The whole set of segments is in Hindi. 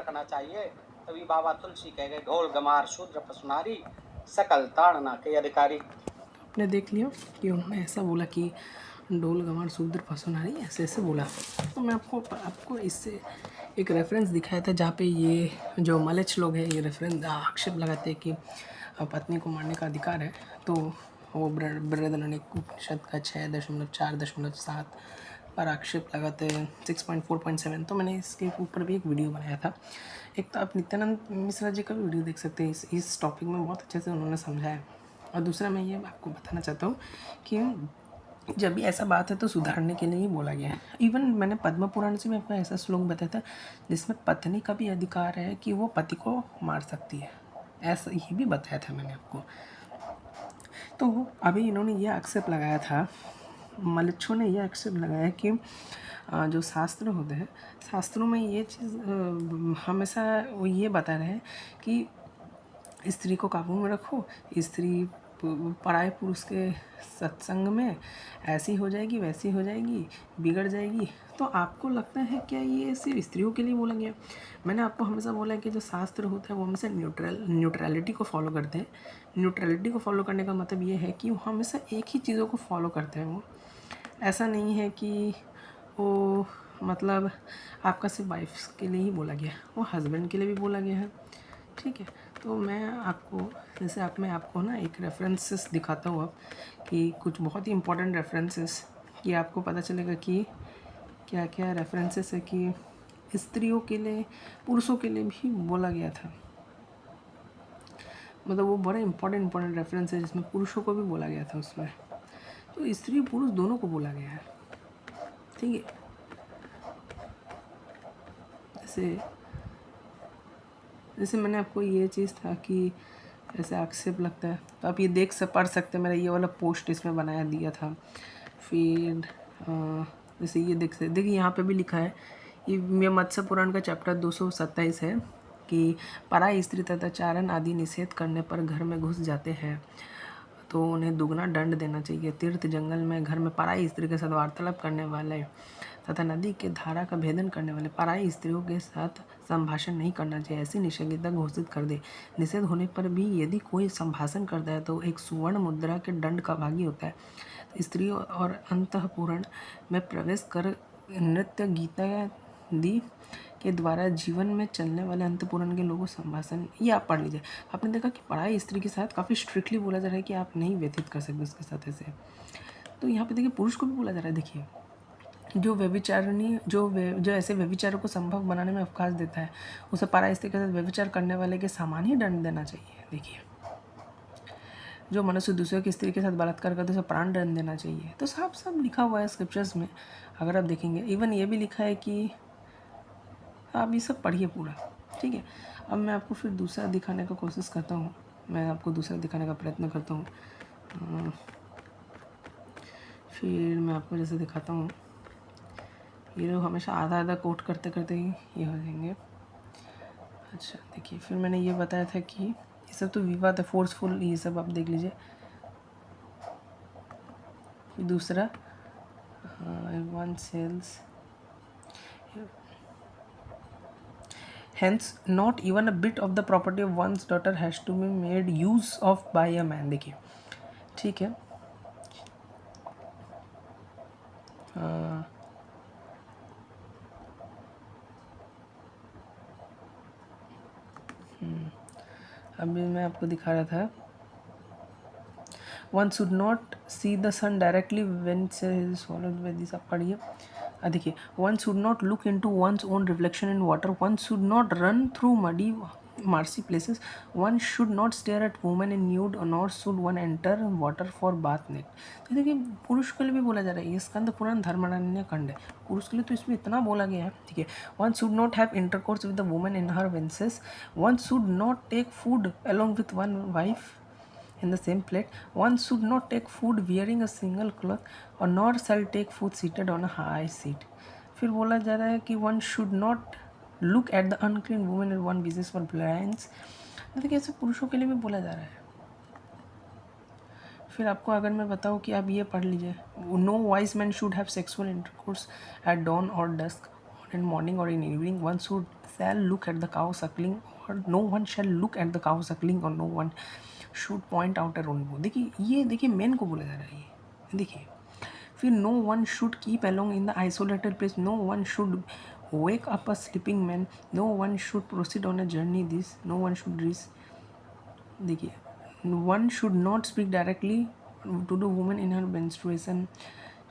रखना चाहिए। तभी बाबा तुलसी कह गए, ढोल गमार शूद्र पशुनारी, सकल ताड़ना के अधिकारी। आपने देख लिया कि उन्होंने ऐसा बोला कि ढोल गंवार शूद्र पशुनारी, ऐसे ऐसे बोला। तो मैं आपको इससे एक रेफरेंस दिखाया था जहाँ पे ये जो मलेच्छ लोग हैं ये रेफरेंस आक्षेप लगाते हैं कि पत्नी को मारने का अधिकार है। तो वो बृहदारण्यक उपनिषद का 6.4.7 पर आक्षेप लगाते हैं 6.4.7। तो मैंने इसके ऊपर भी एक वीडियो बनाया था। एक तो आप नित्यानंद मिश्रा जी का भी वीडियो देख सकते हैं, इस टॉपिक में बहुत अच्छे से उन्होंने समझाया। और दूसरा मैं ये आपको बताना चाहता हूँ कि जब भी ऐसा बात है तो सुधारने के लिए ही बोला गया है। इवन मैंने पद्म पुराण से भी आपको ऐसा श्लोक बताया था जिसमें पत्नी का भी अधिकार है कि वो पति को मार सकती है, ऐसा ये भी बताया था मैंने आपको। तो अभी इन्होंने ये आक्षेप लगाया था, मलेच्छों ने ये आक्षेप लगाया कि जो शास्त्र होते हैं, शास्त्रों में ये चीज़ हमेशा वो ये बता रहे हैं कि स्त्री को काबू में रखो, स्त्री पराये पुरुष के सत्संग में ऐसी हो जाएगी वैसी हो जाएगी, बिगड़ जाएगी। तो आपको लगता है क्या ये सिर्फ स्त्रियों के लिए बोला गया? मैंने आपको हमेशा बोला है कि जो शास्त्र होता है वो हमेशा न्यूट्रलिटी को फॉलो करते हैं। न्यूट्रलिटी को फॉलो करने का मतलब ये है कि वो हमेशा एक ही चीज़ों को फॉलो करते हैं। वो ऐसा नहीं है कि वो मतलब आपका सिर्फ वाइफ के लिए ही बोला गया, वो हस्बैंड के लिए भी बोला गया है। ठीक है, तो मैं आपको जैसे मैं आपको ना एक रेफरेंसेस दिखाता हूँ अब कि कुछ बहुत ही इंपॉर्टेंट रेफरेंसेस, कि आपको पता चलेगा कि क्या क्या रेफरेंसेस है कि स्त्रियों के लिए पुरुषों के लिए भी बोला गया था। मतलब वो बड़ा इंपॉर्टेंट रेफरेंस है जिसमें पुरुषों को भी बोला गया था उसमें। तो स्त्री पुरुष दोनों को बोला गया है। ठीक है, जैसे मैंने आपको ये चीज़ था कि ऐसे आक्षेप लगता है, तो आप ये पढ़ सकते हैं, मेरा ये वाला पोस्ट इसमें बनाया दिया था। फिर जैसे ये देखिए यहाँ पे भी लिखा है, ये मत्स्य पुराण का चैप्टर 227 है कि पराई स्त्री तथा चारण आदि निषेध करने पर घर में घुस जाते हैं तो उन्हें दुगना दंड देना चाहिए। तीर्थ जंगल में घर में पराई स्त्री के साथ वार्तालाप करने वाले तथा नदी के धारा का भेदन करने वाले पराई स्त्रियों के साथ संभाषण नहीं करना चाहिए, ऐसी निषेधाज्ञा घोषित कर दे। निषेध होने पर भी यदि कोई संभाषण करता है तो एक सुवर्ण मुद्रा के दंड का भागी होता है। स्त्री और अंतःपुरण में प्रवेश कर नृत्य गीता दी के द्वारा जीवन में चलने वाले अंतःपुरण के लोगों संभाषण, ये आप पढ़ लीजिए। आपने देखा कि पढ़ाई स्त्री के साथ काफ़ी स्ट्रिक्टली बोला जा रहा है कि आप नहीं व्यतीत कर सकते उसके साथ ऐसे। तो यहाँ पे देखिए पुरुष को भी बोला जा रहा है, देखिए जो व्यभिचारिणी जो ऐसे व्यभिचारों को संभव बनाने में अवकाश देता है उसे पराई स्त्री के साथ व्यभिचार करने वाले के समान ही दंड देना चाहिए। देखिए जो मनुष्य दूसरे की स्त्री के साथ बलात्कार करते उसे प्राण दंड देना चाहिए। तो सब लिखा हुआ है स्क्रिप्चर्स में, अगर आप देखेंगे। इवन ये भी लिखा है कि आप ये सब पढ़िए पूरा। ठीक है, अब मैं आपको फिर दूसरा दिखाने का कोशिश करता हूँ, मैं आपको दूसरा दिखाने का प्रयत्न करता हूँ। फिर मैं आपको जैसे दिखाता हूँ, ये लोग हमेशा आधा आधा कोट करते करते ही ये हो जाएंगे। अच्छा देखिए, फिर मैंने ये बताया था कि ये सब तो विवाद है, फोर्सफुल, ये सब आप देख लीजिए। दूसरा one cells, hence not even a bit of the property of one's daughter has to be made use of by a man। देखिए ठीक है, अभी मैं आपको दिखा रहा था, one should not see the sun directly when swallowed by this। आप पढ़िए, देखिए, one should not look into one's own reflection in water, one should not run through muddy marshy places, one should not stare at women in nude nor should one enter water for bath naked. तो देखिए पुरुष के लिए भी बोला जा रहा है, ये स्कंद पुराण धर्मारण्य खंड है, पुरुष के लिए तो इसमें इतना बोला गया है। ठीक है, one should not have intercourse with the women in her menses, one should not take food along with one wife in the same plate, one should not take food wearing a single cloth or nor shall take food seated on a high seat। फिर बोला जा रहा है कि one should not look at the unclean woman and one business for blinds। देखिए ऐसे पुरुषों के लिए भी बोला जा रहा है। फिर आपको अगर मैं बताऊँ कि आप ये पढ़ लीजिए, no wise man should have sexual intercourse at dawn और dusk in morning or in evening, one shall look at the cow suckling, or no one shall look at the cow suckling, or no one should point out a wrong. देखिए ये देखिए मेन को बोला जा रहा है ये देखिए। फिर no one should keep along in the isolated place, no one should wake up a sleeping man, no one should proceed on a journey this, no one should reach, देखिए one should not speak directly to the women in her menstruation.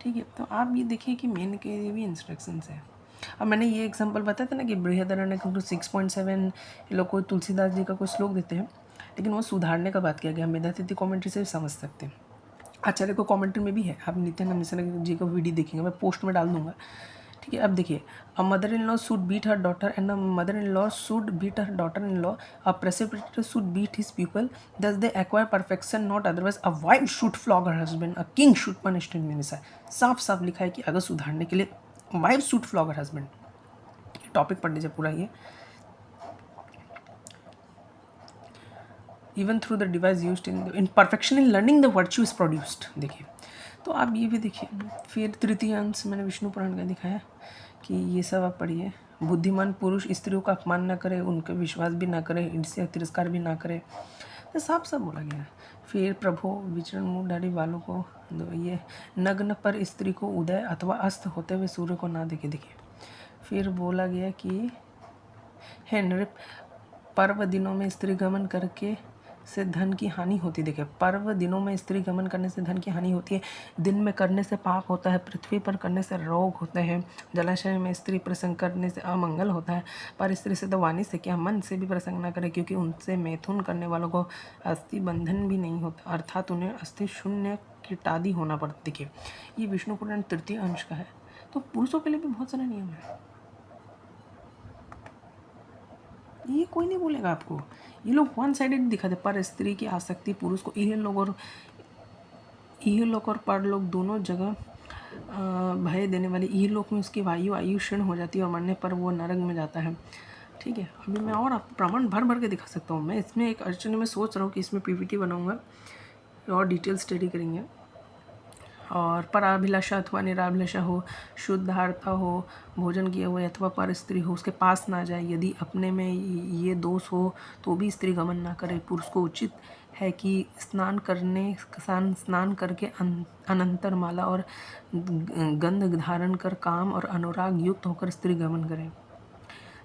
ठीक है, तो आप ये देखिए कि मेन के लिए भी इंस्ट्रक्शंस है। अब मैंने ये एग्जांपल बताया था ना कि बृहदारण्यकम 6.7 ये लोग को तुलसीदास जी का कोई श्लोक देते हैं, लेकिन वो सुधारने का बात किया गया। मेधातिथि कॉमेंट्री से भी समझ सकते हैं, आचार्य को कॉमेंट्री में भी है। आप नित्यानंद मिश्रा जी का वीडियो देखेंगे, मैं पोस्ट में डाल दूंगा। ठीक है, अब देखिए, a mother in law should beat her daughter and a mother in law should beat her daughter in law, a preceptor should beat his people, thus they acquire perfection not otherwise, a wife should flog her husband, a king should punish his minister. साफ साफ लिखा है कि अगर सुधारने के लिए wife should flog her husband. Topic पढ़ लीजिए पूरा ये। Even through the device used in perfection in learning the virtue is produced. देखिए, तो आप ये भी देखिए। फिर तृतीय अंश मैंने विष्णु पुराण का दिखाया कि ये सब आप पढ़िए। बुद्धिमान पुरुष स्त्रियों का अपमान ना करे, उनके विश्वास भी ना करे, इनसे तिरस्कार भी ना करे, तो साफ साफ बोला गया है। फिर प्रभु विचरण मुंहधारी वालों को ये नग्न पर स्त्री को उदय अथवा अस्त होते हुए सूर्य को ना देखे। देखिए, फिर बोला गया कि है नृप पर्व दिनों में स्त्री गमन करके से धन की हानि होती। देखिए, पर्व दिनों में स्त्री गमन करने से धन की हानि होती है। दिन में करने से पाप होता है, पृथ्वी पर करने से रोग होते हैं, जलाशय में स्त्री प्रसंग करने से अमंगल होता है। पर स्त्री से तो वाणी से क्या मन से भी प्रसंग ना करे, क्योंकि उनसे मैथुन करने वालों को अस्थि बंधन भी नहीं होता, अर्थात उन्हें अस्थि शून्य कीटादि होना पड़ता। देखिए, ये विष्णु पुराण तृतीय अंश का है। तो पुरुषों के लिए भी बहुत सारे नियम है, ये कोई नहीं बोलेगा आपको। ये लोग वन साइडेड दिखाते, पर स्त्री की आसक्ति पुरुष को इहलोक और परलोक दोनों जगह भय देने वाली। इहलोक में उसकी आयु क्षीण हो जाती है और मरने पर वो नरक में जाता है। ठीक है, अभी मैं और आपको प्रमाण भर के दिखा सकता हूँ। मैं इसमें एक अर्चन में सोच रहा हूँ कि इसमें पीपीटी बनाऊँगा और डिटेल स्टडी करेंगे। और पराभिलाषा अथवा निराभिलाषा हो, शुद्धार्था हो, भोजन किए हुए अथवा पर स्त्री हो, उसके पास ना जाए। यदि अपने में ये दोष हो तो भी स्त्री गमन ना करे। पुरुष को उचित है कि स्नान करके अनंतर माला और गंध धारण कर काम और अनुराग युक्त होकर स्त्री गमन करे।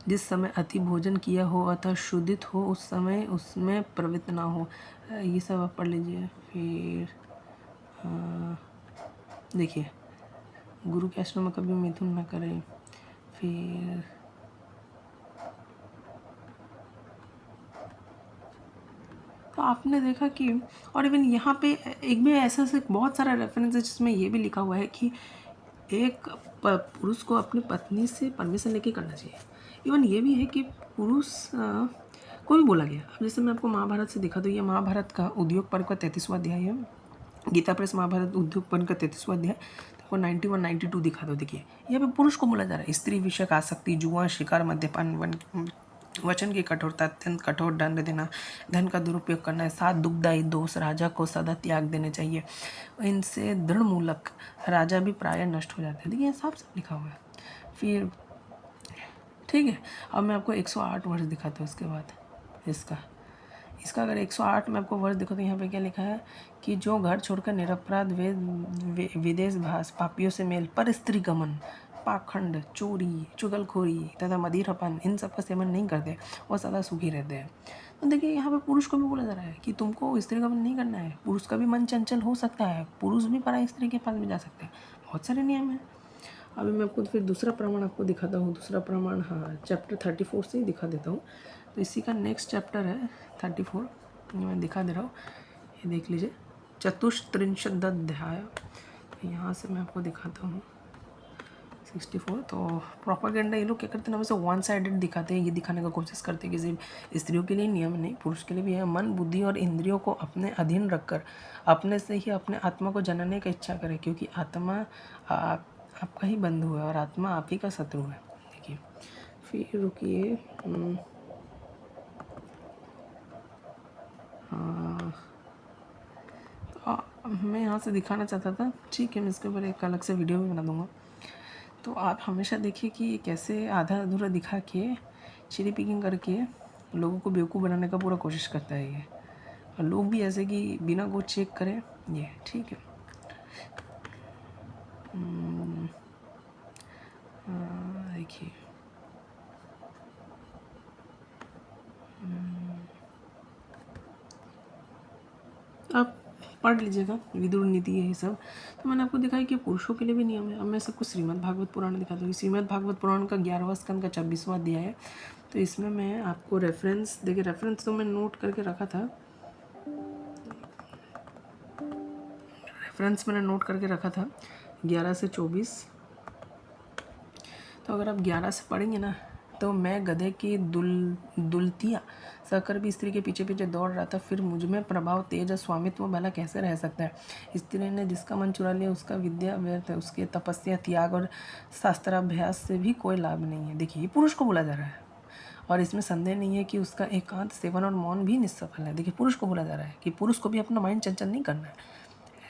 जिस समय अति भोजन किया हो अथवा शुद्धित हो उस समय उसमें प्रवृत्त ना हो। ये सब आप पढ़ लीजिए। फिर देखिए, गुरु के आश्रम में कभी मिथुन ना करें। फिर तो आपने देखा कि, और इवन यहाँ पे एक भी ऐसा से बहुत सारा रेफरेंस है जिसमें ये भी लिखा हुआ है कि एक पुरुष को अपनी पत्नी से परमिशन लेके करना चाहिए। इवन ये भी है कि पुरुष को भी बोला गया। अब जैसे मैं आपको महाभारत से दिखा दूँ, ये महाभारत का उद्योग पर्व का 33वां अध्याय है। गीता प्रेस महाभारत उद्योग पर्व का 33वां अध्याय को 91 92 दिखा दो। देखिए, यहाँ पे पुरुष को बोला जा रहा है, स्त्री विषयक आसक्ति, जुआ, शिकार, मद्यपान, वचन की कठोरता, अत्यंत कठोर दंड देना, धन का दुरुपयोग करना है, 7 दुखदायी दोष, राजा को सदा त्याग देने चाहिए, इनसे दृढ़ मूलक राजा भी प्राय नष्ट हो जाते हैं। देखिए, साफ साफ लिखा हुआ है। फिर ठीक है, अब मैं आपको 108 वर्ष दिखाता हूँ। इसके बाद इसका अगर 108 में आपको वर्ष देखो तो यहाँ पे क्या लिखा है कि जो घर छोड़कर निरपराध विदेश भाष, पापियों से मेल, पर स्त्री गमन, पाखंड, चोरी, चुगलखोरी तथा मदिरापान, इन सब का सेवन नहीं करते, वो सदा सुखी रहते हैं। तो देखिए, यहाँ पे पुरुष को भी बोला जा रहा है कि तुमको स्त्री गमन नहीं करना है। पुरुष का भी मन चंचल हो सकता है, पुरुष भी पराई स्त्री के पास भी जा सकते हैं। बहुत सारे नियम हैं। अभी मैं आपको फिर दूसरा प्रमाण आपको दिखाता हूँ। दूसरा प्रमाण, हाँ, चैप्टर 34 से ही दिखा देता हूँ। तो इसी का नेक्स्ट चैप्टर है 34, ये मैं दिखा दे रहा हूँ, ये देख लीजिए। चतुस्त्रिंशदध्याय, यहाँ से मैं आपको दिखाता हूँ 64। तो प्रोपागेंडा ये लोग क्या करते हैं ना, वैसे वन साइडेड दिखाते हैं, ये दिखाने का कोशिश करते हैं कि सिर्फ स्त्रियों के लिए नियम नहीं, पुरुष के लिए भी है। मन, बुद्धि और इंद्रियों को अपने अधीन रखकर अपने से ही अपने आत्मा को जानने की इच्छा करें, क्योंकि आत्मा आपका ही बंधु है और आत्मा आप ही का शत्रु है। देखिए, फिर रुकिए, मैं यहाँ से दिखाना चाहता था। ठीक है, मैं इसके ऊपर एक अलग से वीडियो भी बना दूँगा। तो आप हमेशा देखिए कि ये कैसे आधा अधूरा दिखा के चिरी पिकिंग करके लोगों को बेवकूफ़ बनाने का पूरा कोशिश करता है ये, और लोग भी ऐसे कि बिना कुछ चेक करें ये ठीक है। देखिए आप पढ़ लीजिएगा, विदुर नीति है ये सब। तो मैंने आपको दिखाया कि पुरुषों के लिए भी नियम है। अब मैं सबको श्रीमद् भागवत पुराण दिखाता हूँ। श्रीमद् भागवत पुराण का 11वां स्कंद का 26वां अध्याय है। तो इसमें मैं आपको रेफरेंस देखिए, रेफरेंस तो मैं नोट करके रखा था, रेफरेंस मैंने नोट करके रखा था 11 से 24। तो अगर आप 11 से पढ़ेंगे ना, तो मैं गधे की दुलतिया सहकर भी स्त्री के पीछे पीछे दौड़ रहा था, फिर मुझ में प्रभाव तेज और स्वामित्व भला कैसे रह सकता है। स्त्री ने जिसका मन चुरा लिया उसका विद्या व्यर्थ है, उसके तपस्या त्याग और शास्त्राभ्यास से भी कोई लाभ नहीं है। देखिए ये पुरुष को बोला जा रहा है, और इसमें संदेह नहीं है कि उसका एकांत सेवन और मौन भी निष्सफल है। देखिए पुरुष को बोला जा रहा है कि पुरुष को भी अपना माइंड चंचल नहीं करना है।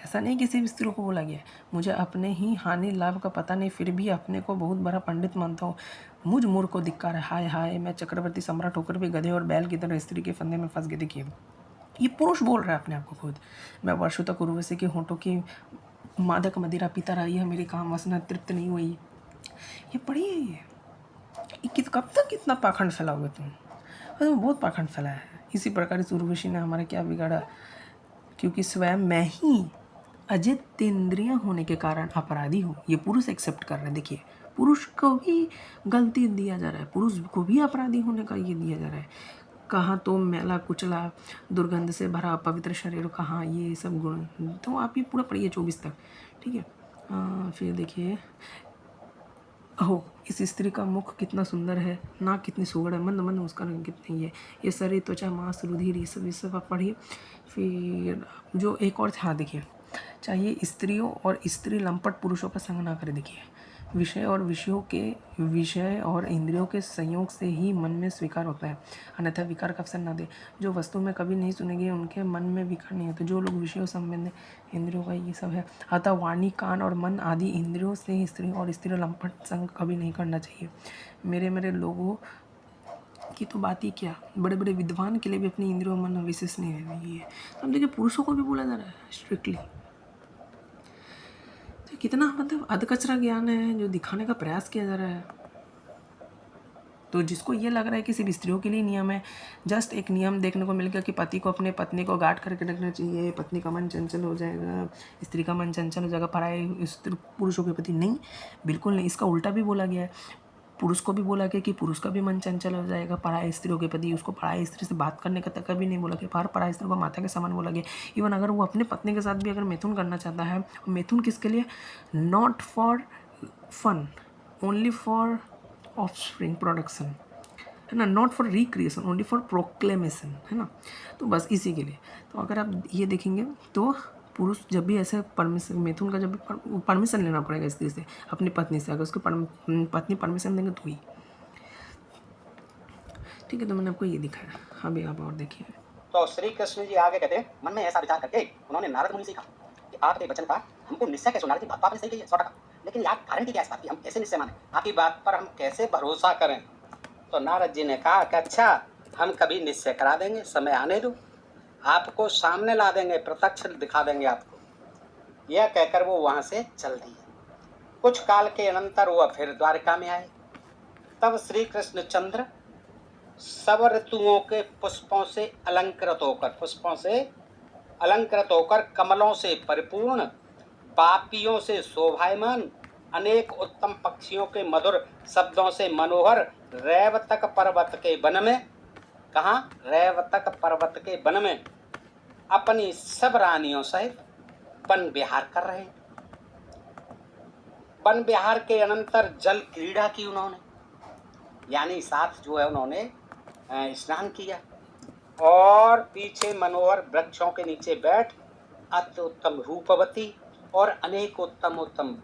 ऐसा नहीं किसी भी स्त्री को बोला गया है। मुझे अपने ही हानि लाभ का पता नहीं, फिर भी अपने को बहुत बड़ा पंडित मानता हूँ। मुझ मूर्ख को धिक्कार है। हाय हाय, मैं चक्रवर्ती सम्राट होकर भी गधे और बैल की तरह स्त्री के फंदे में फंस गए। देखिए ये पुरुष बोल रहा है अपने आप को खुद। मैं वर्षों तक उर्वशी के होंठों की मादक मदिरा पीता रही है, मेरी काम वासना तृप्त नहीं हुई। ये पढ़िए, ये कब तक इतना पाखंड फैलाओगे तुम? अरे बहुत पाखंड फैलाया है। इसी प्रकार इस उर्वशी ने हमारा क्या बिगाड़ा, क्योंकि स्वयं मैं ही अजितेंद्रिय होने के कारण अपराधी हूँ। ये पुरुष एक्सेप्ट कर रहे हैं। देखिए पुरुष को भी गलती दिया जा रहा है, पुरुष को भी अपराधी होने का ये दिया जा रहा है। कहाँ तो मैला कुचला दुर्गंध से भरा पवित्र शरीर, कहाँ ये सब गुण। तो आप ये पूरा पढ़िए 24 तक, ठीक है। फिर देखिए, हो इस स्त्री का मुख कितना सुंदर है, नाक कितनी सुगड़ है, मंद मंद उसका रंग कितनी है, ये शरीर त्वचा मांस रुधिर, ये सब आप पढ़िए। फिर जो एक और था देखिए, चाहिए स्त्रियों और स्त्री लंपट पुरुषों का संग ना करे। देखिए विषय और इंद्रियों के संयोग से ही मन में स्वीकार होता है, अन्यथा विकार का अवसर ना दे। जो वस्तु में कभी नहीं सुनेंगे उनके मन में विकार नहीं होते। जो लोग विषयों संबंध इंद्रियों का ये सब है, अतः वाणी कान और मन आदि इंद्रियों से स्त्री और स्त्री लंपट संग कभी नहीं करना चाहिए। मेरे लोगों की तो बात ही क्या, बड़े बड़े विद्वान के लिए भी अपनी इंद्रियों मन विशेष नहीं है। तो हम देखिए पुरुषों को भी बोला जा रहा है स्ट्रिक्टली। तो कितना मतलब अधकचरा ज्ञान है जो दिखाने का प्रयास किया जा रहा है। तो जिसको ये लग रहा है कि सिर्फ स्त्रियों के लिए नियम है, जस्ट एक नियम देखने को मिल गया कि पति को अपने पत्नी को गार्ड करके रखना चाहिए, पत्नी का मन चंचल हो जाएगा, स्त्री का मन चंचल हो जाएगा, पराये पुरुषों के प्रति नहीं, बिल्कुल नहीं। इसका उल्टा भी बोला गया है। पुरुष को भी बोला गया कि पुरुष का भी मन चंचल हो जाएगा पराये स्त्रियों के प्रति। उसको पराये स्त्री से बात करने का तक भी नहीं बोला गया, पराये स्त्री को माता के समान बोला गया। इवन अगर वो अपने पत्नी के साथ भी अगर मैथुन करना चाहता है, मैथुन किसके लिए, not for fun, only for offspring production, है ना, not for recreation, only for proclamation, है ना। तो बस इसी के लिए। तो अगर आप ये देखेंगे तो पुरुष जब भी ऐसे परमिशन, मैथुन का जब भी परमिशन लेना पड़ेगा स्त्री से, अपनी पत्नी से, अगर उसकी पत्नी परमिशन देंगे तो ही, ठीक है। तो मैंने आपको ये दिखाया, अभी आप और देखिए। तो श्री कृष्ण जी आगे कहते हैं, मन में ऐसा विचार करके उन्होंने नारद मुनि से कहा कि आपके वचन का हमको निश्चय कैसे होना, बात आपने सही कही है 100%, लेकिन आप गारंटी क्या इस बात की, हम कैसे निश्चय माने, आपकी बात पर हम कैसे भरोसा करें। तो नारद जी ने कहा कि अच्छा, हम कभी निश्चय करा देंगे, समय आने दो, आपको सामने ला देंगे, प्रत्यक्ष दिखा देंगे आपको। यह कहकर वो वहां से चल दिए। कुछ काल के अनंतर वह फिर द्वारका में आए। तब श्री कृष्ण चंद्र सब ऋतुओं के पुष्पों से अलंकृत होकर कमलों से परिपूर्ण, पापियों से शोभायमान, अनेक उत्तम पक्षियों के मधुर शब्दों से मनोहर रैवतक पर्वत के वन में, कहाँ, रैवतक पर्वत के वन में अपनी सब रानियों सहित वन विहार कर रहे हैं। वन विहार के अनंतर जल क्रीड़ा की उन्होंने, यानी साथ जो है उन्होंने स्नान किया, और पीछे मनोहर वृक्षों के नीचे बैठ अति उत्तम रूपवती और अनेक उत्तम उत्तम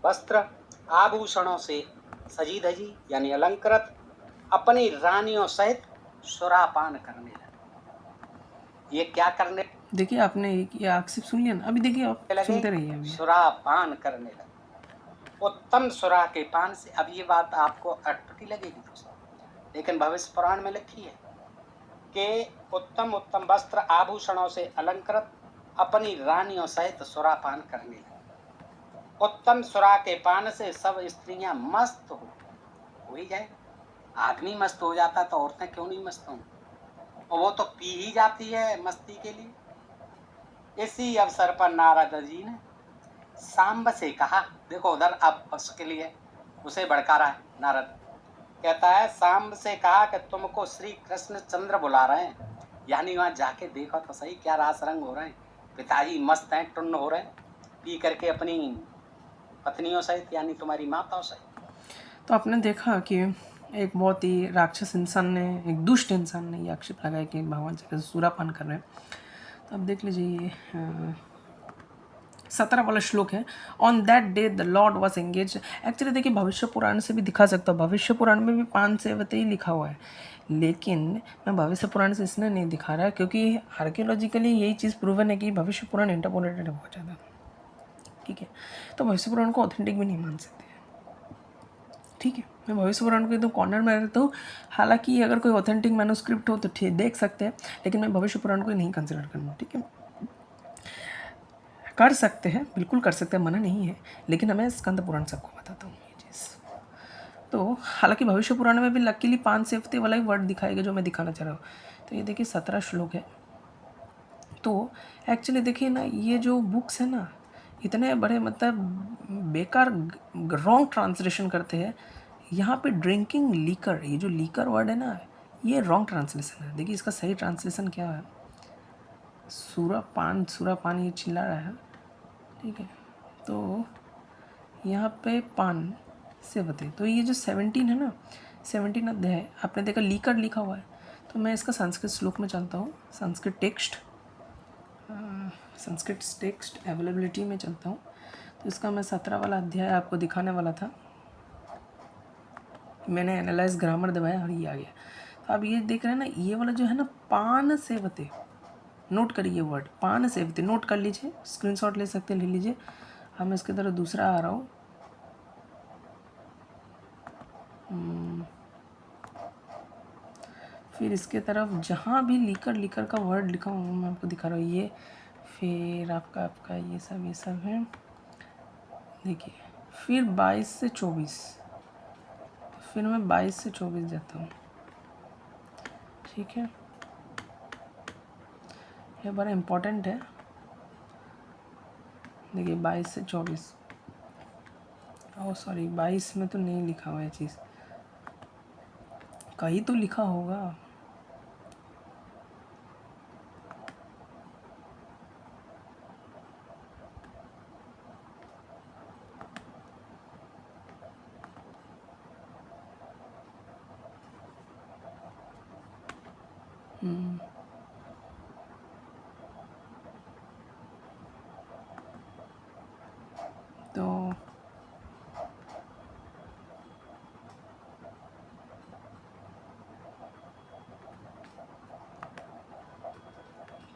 वस्त्र आभूषणों से सजी धजी यानी अलंकृत अपनी रानियों सहित सुरापान करने लगे। ये क्या करने, देखिए आपने ये आक्षेप सुन लिया ना, अभी देखिए आप सुनते रहिए। अभी सुरापान करने लगे। उत्तम सुरा के पान से। अब ये बात आपको अटपटी लगेगी दोस्तों, लेकिन भविष्य पुराण में लिखी है कि उत्तम उत्तम वस्त्र आभूषणों से अलंकृत अपनी रानियों सहित सुरापान करने लगे। उत्तम सुरा के पान से सब स्त्रियां मस्त हो ही जाए। आदमी मस्त हो जाता तो औरतें क्यों नहीं मस्त हों? और वो तो पी ही जाती है मस्ती के लिए। इसी अवसर पर नारद जी ने सांब से कहा, देखो उधर अब उसके लिए उसे भड़का रहा है नारद। कहता है सांब से कहा कि तुमको श्री कृष्ण चंद्र बुला रहे हैं, यानी वहां जाके देखो तो सही क्या रास रंग हो रहे हैं। पिताजी मस्त हैं, टुन्न हो रहे हैं, पी करके अपनी पत्नियों सहित यानी तुम्हारी माताओं सहित। तो आपने देखा कि एक बहुत ही राक्षस इंसान ने, एक दुष्ट इंसान ने ये आक्षेप लगाया कि भगवान श्री कृष्ण सूरापान कर रहे हैं। तो अब देख लीजिए ये 17 वाला श्लोक है। On that day the lord was engage. Actually देखिए भविष्य पुराण से भी दिखा सकता हूँ, भविष्य पुराण में भी पान सेवते ही लिखा हुआ है, लेकिन मैं भविष्य पुराण से इसलिए नहीं दिखा रहा क्योंकि आर्कियोलॉजिकली यही चीज़ प्रूवन है कि भविष्य पुराण इंटरपोलेटेड है बहुत ज़्यादा। ठीक है, तो भविष्य पुराण को ऑथेंटिक भी नहीं मान सकते। ठीक है, मैं भविष्य पुराण को एकदम कॉर्नर में रहता हूँ। हालांकि अगर कोई ऑथेंटिक मैन्युस्क्रिप्ट हो तो ठीक देख सकते हैं, लेकिन मैं भविष्य पुराण को नहीं कंसिडर करूँगा। ठीक है, कर सकते हैं, बिल्कुल कर सकते हैं, मना नहीं है, लेकिन हमें स्कंद पुराण सबको बताता हूँ ये चीज़। तो हालांकि भविष्य पुराण में भी लकीली 5 सेवते वाला ही वर्ड दिखाएगा जो मैं दिखाना चाह रहा हूँ। तो ये देखिए 17 श्लोक है। तो एक्चुअली देखिए ना, ये जो बुक्स है ना, इतने बड़े मतलब बेकार रॉन्ग ट्रांसलेशन करते हैं। यहाँ पे ड्रिंकिंग लीकर, ये जो लीकर वर्ड है ना, ये रॉन्ग ट्रांसलेशन है। देखिए इसका सही ट्रांसलेशन क्या है, सूरापान ये चिल्ला रहा है। ठीक है, तो यहाँ पे पान सेवते, तो ये जो 17 है ना, 17 अध्याय आपने देखा लीकर लिखा हुआ है। तो मैं इसका संस्कृत श्लोक में चलता हूँ, संस्कृत टेक्स्ट अवेलेबिलिटी में चलता हूँ। तो इसका मैं 17 वाला अध्याय आपको दिखाने वाला था, मैंने एनालाइज ग्रामर दबाया और ये आ गया। तो आप ये देख रहे हैं ना, ये वाला जो है ना पान सेवते, नोट करिए वर्ड पान सेवते, नोट कर लीजिए, स्क्रीनशॉट ले सकते हैं, ले लीजिए। हम इसके तरह दूसरा आ रहा हूँ। फिर इसके तरफ जहाँ भी लीकर का वर्ड लिखा हूँ मैं आपको दिखा रहा हूँ। ये फिर आपका ये सब है। देखिए फिर 22 से 24, फिर मैं 22 से 24 जाता हूँ। ठीक है, ये बड़ा इम्पोर्टेंट है। देखिए 22 से 24, ओह सॉरी 22 में तो नहीं लिखा हुआ है चीज़, कहीं तो लिखा होगा।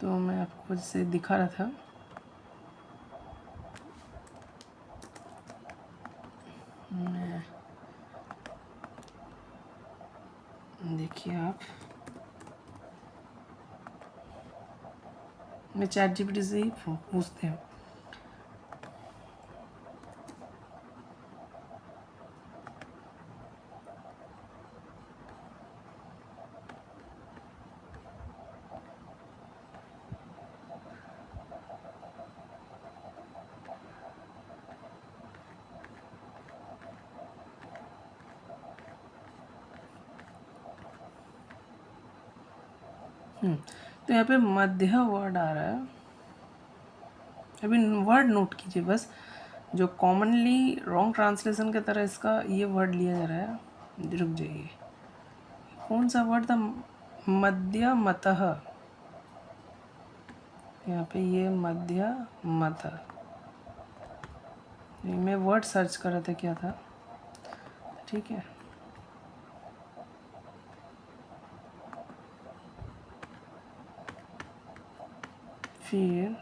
तो मैं आपको जैसे दिखा रहा था, देखिए आप, मैं चैट जीपीटी से ही पूछते हैं। तो यहाँ पे मध्य वर्ड आ रहा है, अभी वर्ड नोट कीजिए बस, जो कॉमनली रॉन्ग ट्रांसलेशन की तरह इसका ये वर्ड लिया जा रहा है। रुक जाइए, कौन सा वर्ड था, मध्य मतः, यहाँ पे ये मध्य मतः, मैं वर्ड सर्च कर रहा था क्या था। ठीक है, फिर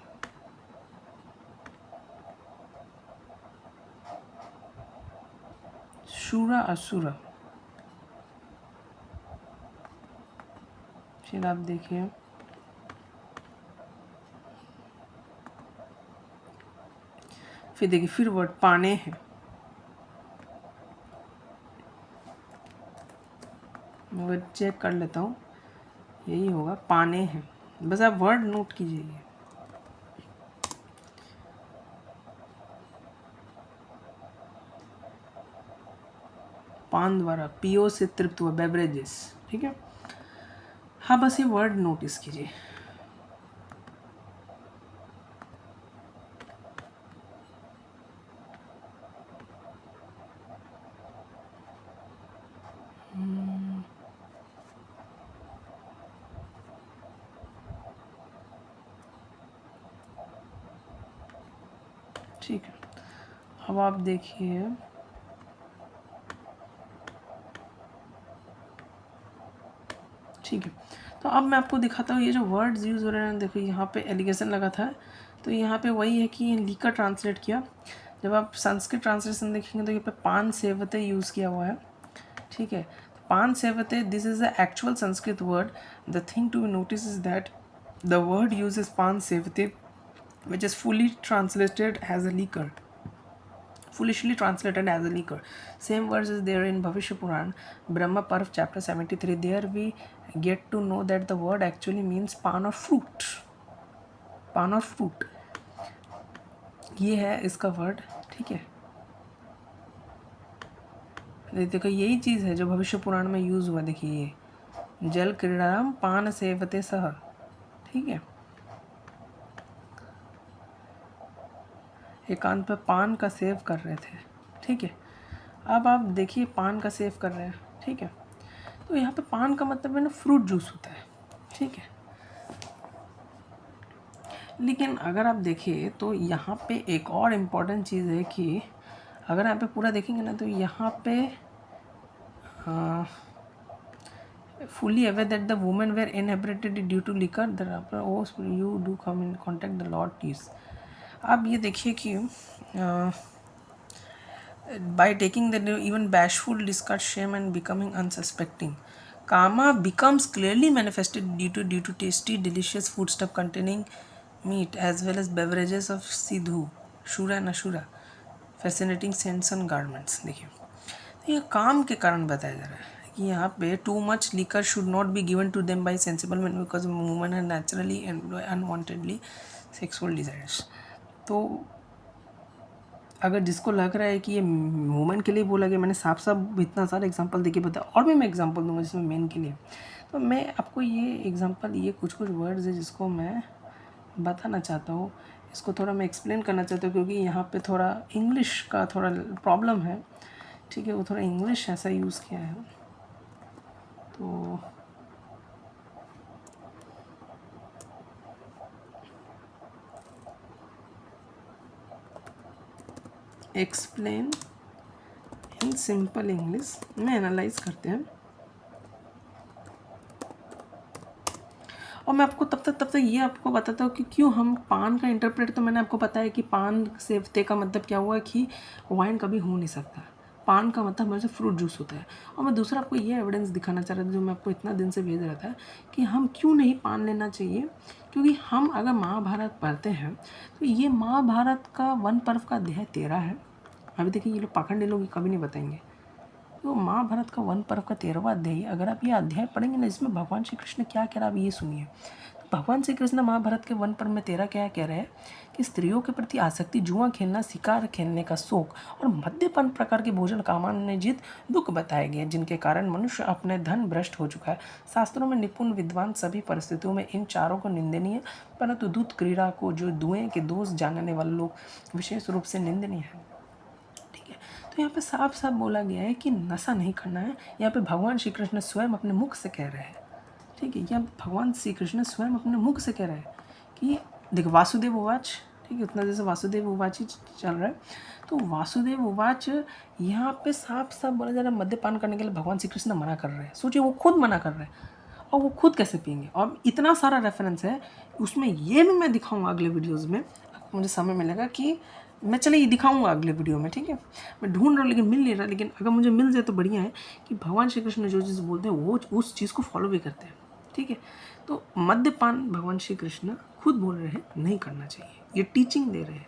शूरा असुरा। फिर आप देखिए फिर वर्ड पाने है। मैं चेक कर लेता हूँ, यही होगा, पाने हैं। बस आप वर्ड नोट कीजिए। पान द्वारा, पियो से तृप्त हुआ, बेवरेजेस, ठीक है। हाँ बस ये वर्ड नोटिस कीजिए। ठीक है, अब आप देखिए ठीक है। तो अब मैं आपको दिखाता हूँ ये जो वर्ड्स यूज़ हो रहे हैं। देखो यहाँ पे एलिगेशन लगा था, तो यहाँ पे वही है कि लीकर ट्रांसलेट किया। जब आप संस्कृत ट्रांसलेशन देखेंगे तो यहाँ पे पान सेवते यूज़ किया हुआ है, ठीक है। पान सेवते, this is the actual Sanskrit word. The thing to notice is that the word use is पान सेवते which is fully translated as a liquor, foolishly translated as a liquor. Same verse is there in Bhavishya Puran, Brahma Parv chapter 73. There we get to know that the word actually means pan or fruit. पान और फ्रूट, ये है इसका वर्ड, ठीक है। देखो यही चीज़ है जो भविष्य पुराण में यूज़ हुआ। देखिए ये जल क्रीड़ाम पान सेवते सह, ठीक है। एकांत पे पान का सेव कर रहे थे, ठीक है। अब आप देखिए पान का सेव कर रहे हैं, ठीक है। तो यहाँ पे पान का मतलब है ना फ्रूट जूस होता है, ठीक है। लेकिन अगर आप देखिए तो यहाँ पे एक और इम्पॉर्टेंट चीज़ है कि अगर यहाँ पे पूरा देखेंगे ना तो यहाँ पे fully aware that the women were inhibited due to liquor, the you do come in contact the Lord peace. अब ये देखिए कि by taking the even bashful discard shame and becoming unsuspecting, kama becomes clearly manifested due to tasty delicious foodstuff containing meat as well as beverages of sidhu, shura and ashura, fascinating scents and garments. देखिए तो ये काम के कारण बताया जा रहा है कि यहाँ पे too much liquor should not be given to them by sensible man because women है naturally and unwantedly sexual desires. तो अगर जिसको लग रहा है कि ये वुमेन के लिए बोला गया, मैंने साफ साफ इतना सारा एग्जांपल देके बताया, और भी मैं एग्जांपल दूंगा जिसमें मेन के लिए। तो मैं आपको ये एग्जांपल, ये कुछ वर्ड्स है जिसको मैं बताना चाहता हूँ, इसको थोड़ा मैं एक्सप्लेन करना चाहता हूँ क्योंकि यहाँ पे थोड़ा इंग्लिश का थोड़ा प्रॉब्लम है, ठीक है। वो थोड़ा इंग्लिश ऐसा यूज़ किया है। तो एक्सप्लेन इन सिंपल इंग्लिश में एनालाइज करते हैं। और मैं आपको तब तक ये आपको बताता हूँ कि क्यों हम पान का इंटरप्रेट, तो मैंने आपको बताया कि पान सेवते का मतलब क्या हुआ कि वाइन कभी हो नहीं सकता। पान का मतलब हमारे से फ्रूट जूस होता है। और मैं दूसरा आपको ये एविडेंस दिखाना चाह रहा था जो मैं आपको इतना दिन से भेज रहा था कि हम क्यों नहीं पान लेना चाहिए। क्योंकि हम अगर महाभारत पढ़ते हैं तो ये महाभारत का वन पर्व का अध्याय 13 है। अभी देखिए ये लोग पाखंडी लोग कभी नहीं बताएंगे। तो महाभारत का वन पर्व का 13वां अध्याय, अगर आप ये अध्याय पढ़ेंगे ना इसमें भगवान श्री कृष्ण क्या कह रहा है आप ये सुनिए। तो भगवान श्री कृष्ण महाभारत के वन पर्व में 13 क्या कह रहे हैं कि स्त्रियों के प्रति आसक्ति, जुआ खेलना, शिकार खेलने का शौक और मद्यपान प्रकार के भोजन कामान्वित दुख बताए गए जिनके कारण मनुष्य अपने धन भ्रष्ट हो चुका है। शास्त्रों में निपुण विद्वान सभी परिस्थितियों में इन चारों को निंदनीय, परंतु दूत क्रीड़ा को जो दुएं के दोष जानने वाले लोग विशेष रूप से निंदनीय है। तो यहाँ पे साफ साफ बोला गया है कि नशा नहीं करना है। यहाँ पे भगवान श्री कृष्ण स्वयं अपने मुख से कह रहे हैं, ठीक है। यहाँ भगवान श्री कृष्ण स्वयं अपने मुख से कह रहे हैं कि देखो वासुदेव उवाच, ठीक है। उतना जैसे वासुदेव उवाच ही चल रहा है, तो वासुदेव उवाच यहाँ पे साफ साफ बोला जा रहा है मद्यपान करने के लिए भगवान श्री कृष्ण मना कर रहे हैं। सोचिए वो खुद मना कर रहे हैं और वो खुद कैसे पियेंगे। और इतना सारा रेफरेंस है उसमें, ये भी मैं दिखाऊंगा अगले वीडियोज़ में, मुझे समय मिलेगा कि मैं चलिए दिखाऊंगा अगले वीडियो में, ठीक है। मैं ढूंढ रहा हूँ लेकिन मिल नहीं रहा, लेकिन अगर मुझे मिल जाए तो बढ़िया है कि भगवान श्री कृष्ण जो चीज़ बोलते हैं वो उस चीज़ को फॉलो भी करते हैं, ठीक है। तो मद्यपान भगवान श्री कृष्ण खुद बोल रहे हैं नहीं करना चाहिए, ये टीचिंग दे रहे हैं,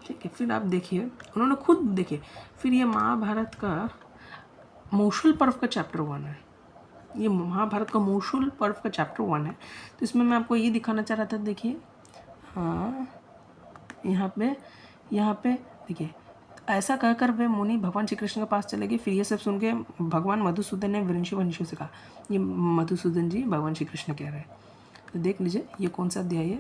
ठीक है। फिर आप देखिए उन्होंने खुद देखिए, फिर ये महाभारत का मूसल पर्व का चैप्टर 1 है, ये महाभारत का मूसल पर्व का चैप्टर 1 है। तो इसमें मैं आपको ये दिखाना चाह रहा था, देखिए हाँ यहाँ पे देखिए, ऐसा कहकर वे मुनि भगवान श्री कृष्ण के पास चले गए। फिर ये सब सुन के भगवान मधुसूदन ने वंशु से कहा, ये मधुसूदन जी भगवान श्री कृष्ण कह रहे हैं। तो देख लीजिए ये कौन सा अध्याय है,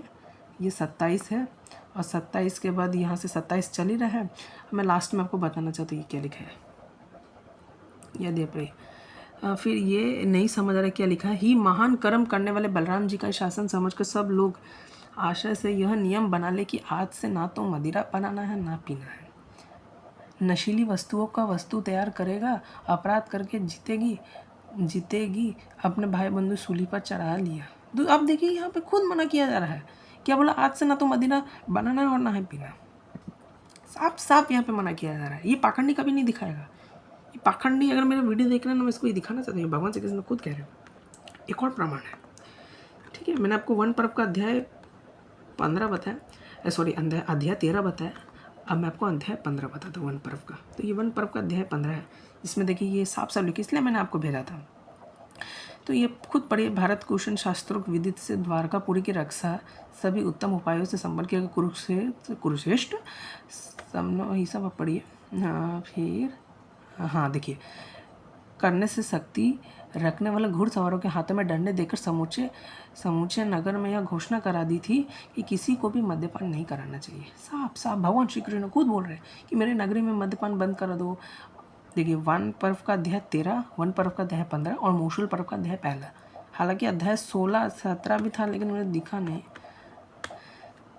ये 27 है, और 27 के बाद यहाँ से 27 चल ही रहा है। मैं लास्ट में आपको बताना चाहता हूँ ये क्या लिखा है, यह दे पर फिर ये नहीं समझ आ रहा क्या लिखा है। ही महान कर्म करने वाले बलराम जी का शासन समझकर सब लोग आशय से यह नियम बना ले कि आज से ना तो मदिरा बनाना है ना पीना है, नशीली वस्तुओं का वस्तु तैयार करेगा, अपराध करके जीतेगी अपने भाई बंधु सूली पर चढ़ा लिया। तो अब देखिए यहाँ पे खुद मना किया जा रहा है, क्या बोला, आज से ना तो मदिरा बनाना है और ना है पीना, साफ साफ यहाँ पे मना किया जा रहा है। ये पाखंडी कभी नहीं दिखाएगा, ये पाखंडी अगर मेरा वीडियो देख रहे हैं ना, मैं इसको ये दिखाना चाहता हूँ, भगवान श्री कृष्ण खुद कह रहे हैं। एक और प्रमाण है, ठीक है। मैंने आपको वन पर्व का अध्याय 15 बताया, सॉरी अध्याय 13 बताया, अब मैं आपको अध्याय 15 बताता हूँ वन पर्व का। तो ये वन पर्व का अध्याय 15 है, इसमें देखिए ये साफ साफ लिखी, इसलिए मैंने आपको भेजा था। तो ये खुद पढ़िए, भारत कुशन शास्त्रों विदित से द्वारकापुरी की रक्षा सभी उत्तम उपायों से संबल किया, कुरुश्रेष्ठ ये सब आप पढ़िए। फिर हाँ देखिए, करने से शक्ति रखने वाले घुड़सवारों के हाथों में डंडे देकर समूचे नगर में यह घोषणा करा दी थी कि किसी को भी मद्यपान नहीं कराना चाहिए। साफ साफ भगवान श्री कृष्ण खुद बोल रहे हैं कि मेरे नगरी में मद्यपान बंद कर दो। देखिए वन पर्व का अध्याय 13, वन पर्व का अध्याय 15 और मूसल पर्व का अध्याय 1। हालांकि अध्याय 16 17 भी था लेकिन मुझे दिखा नहीं,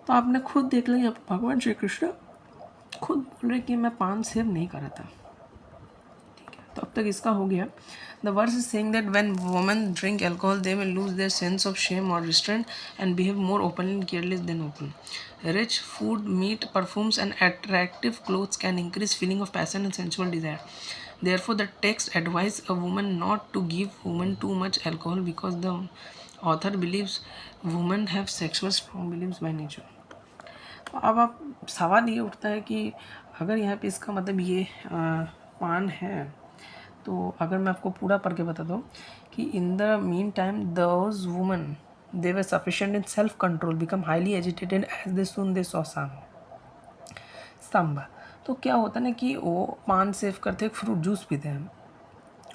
तो आपने खुद देख लिया। भगवान श्री कृष्ण खुद बोल रहे कि मैं पान सेव नहीं करा था, ठीक है। तो अब तक इसका हो गया। The verse is saying that when women drink alcohol, they will lose their sense of shame or restraint and behave more openly and careless than open. Rich food, meat, perfumes, and attractive clothes can increase feeling of passion and sensual desire. Therefore, the text advises a woman not to give women too much alcohol because the author believes women have sexual strong beliefs by nature. अब आप सवाल ये उठता है कि अगर यहाँ पे इसका मतलब ये पान है, तो अगर मैं आपको पूरा पढ़ के बताता हूँ कि in the mean time those women they were sufficient in self control become highly agitated as they soon they saw Samba. तो क्या होता है ना कि वो पान सेव करते हैं, फ्रूट जूस पीते हैं